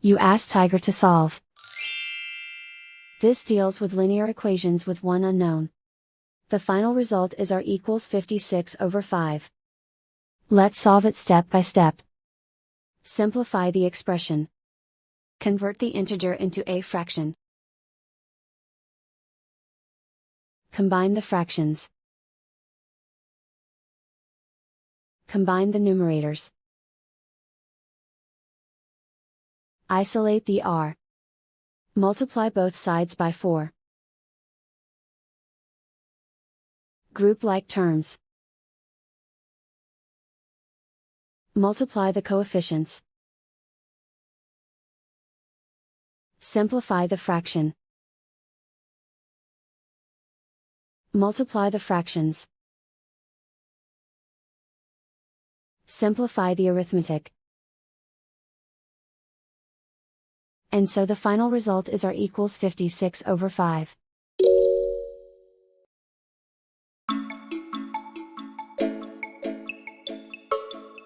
You ask Tiger to solve. This deals with linear equations with one unknown. The final result is r equals 56/5. Let's solve it step by step. Simplify the expression. Convert the integer into a fraction. Combine the fractions. Combine the numerators. Isolate the r. Multiply both sides by 4. Group like terms. Multiply the coefficients. Simplify the fraction. Multiply the fractions. Simplify the arithmetic. And so the final result is r equals 56/5.